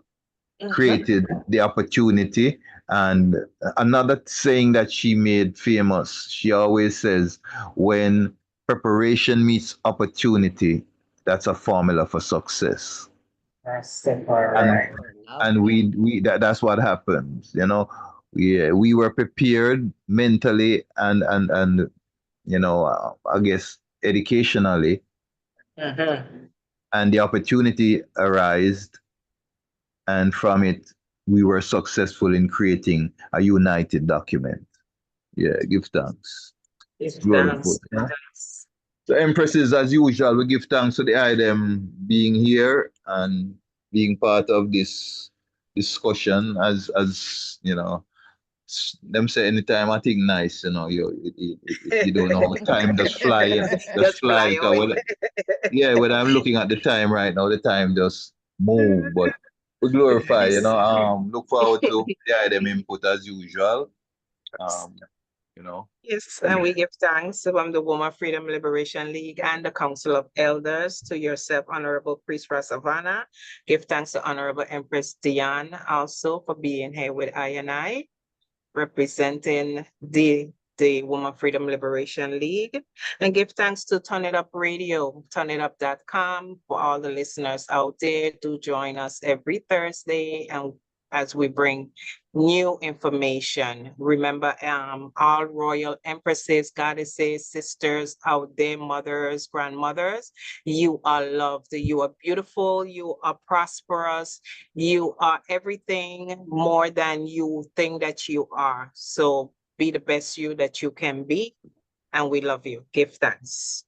Mhm. created the opportunity. And another saying that she made famous, she always says, when preparation meets opportunity, that's a formula for success. And Rastafari. and Lovely. that's what happens, Yeah, we were prepared mentally and I guess educationally, Mhm. and the opportunity arose, and from it, we were successful in creating a united document. Yeah, give thanks. It's Give gloriful. thanks. You know? So, Empresses, as usual, we give thanks to the item being here and being part of this discussion. As you know, them say anytime I think nice, you know, you don't know, time just fly, just Just fly. fly away. Yeah, when I'm looking at the time right now, the time just move. But we glorify, you Yes. know. Look forward to the item input as usual. Um, you know. Yes, and we give thanks from the Woman Freedom Liberation League and the Council of Elders to yourself, Honorable Priest Rasavana. Give thanks to Honorable Empress Diane also for being here with I and I, representing the Woman Freedom Liberation League. And give thanks to Turn It Up Radio, turnitup.com, for all the listeners out there. Do join us every Thursday and as we bring new information. Remember, all royal empresses, goddesses, sisters out there, mothers, grandmothers, you are loved, you are beautiful, you are prosperous, you are everything more than you think that you are. So be the best you that you can be, and we love you. Give thanks.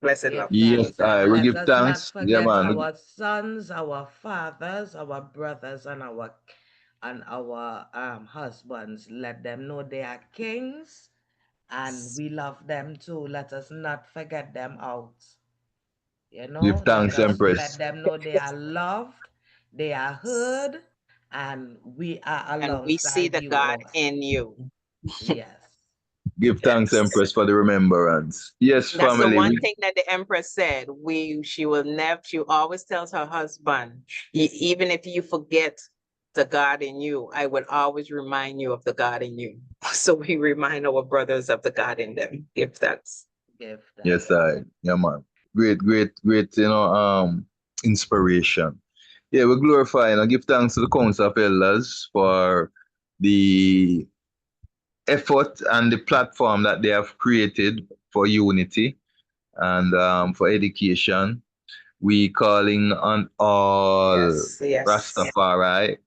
Blessed Give love. Yes, thanks. I And we let give us not thanks. Yeah, forget man. our sons, our fathers, our brothers, and our husbands. Let them know they are kings and we love them too. Let us not forget them out. Give Let thanks, us let Empress. them know they are loved, they are heard, and we are And we see alongside the you God all. in you. Yes. Give thanks, Yes. Empress, for the remembrance. Yes, That's the family. one thing that the Empress said. She will never, she always tells her husband, even if you forget the God in you, I will always remind you of the God in you. So we remind our brothers of the God in them. Give thanks. Give Yes, thanks. I. Yeah, man. Great, great, great. Inspiration. Yeah, we glorify and give thanks to the Council of Elders for the effort and the platform that they have created for unity and for education. We calling on all Yes, yes. Rastafari,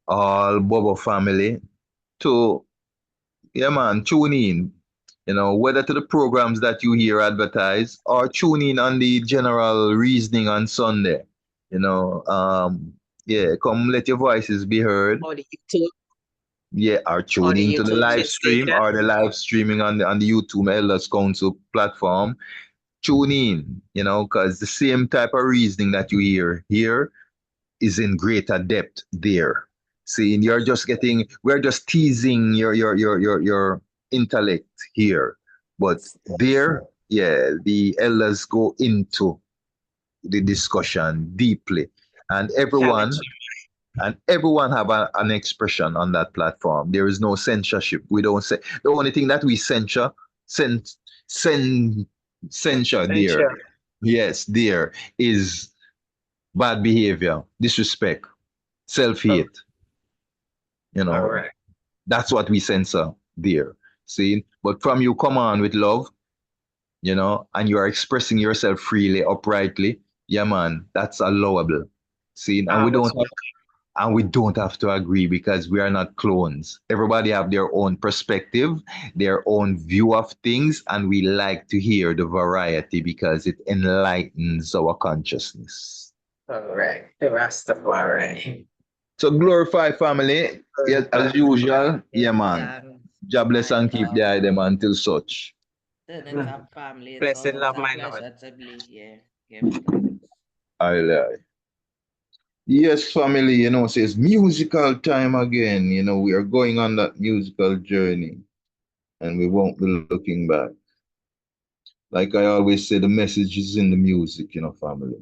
all Bobo family to, yeah, man, tune in. You know, whether to the programs that you hear advertised or tune in on the general reasoning on Sunday. You know, yeah, come let your voices be heard. Or the YouTube, Yeah, or or tune the into the YouTube live stream station. or the live streaming on the YouTube Elders Council platform. Tune in, you know, because the same type of reasoning that you hear here is in greater depth there. See, we're just teasing your intellect here, but there, yeah, the elders go into the discussion deeply, and Challenge. everyone have an expression on that platform. There is no censorship. We don't say the only thing that we cen, cen, censure there. Sure. Yes, there is bad behavior, disrespect, Oh, self-hate. You all know, right. that's what we censor there. See, but from you come on with love, you know, and you are expressing yourself freely, uprightly. Yeah, man, that's allowable. See, and Always. we don't have to agree because we are not clones. Everybody have their own perspective, their own view of things, and we like to hear the variety because it enlightens our consciousness. All right. The Rastafari. So glorify family, yes, as usual. Yeah, Give man. thanks, God bless my and keep the love. item until such. Turn it up, family. It's Blessed always love, a my Lord. pleasure to be here. Give thanks. Aye. Yes, family, you know, says musical time again. You know, we are going on that musical journey and we won't be looking back. Like I always say, the message is in the music, you know, family.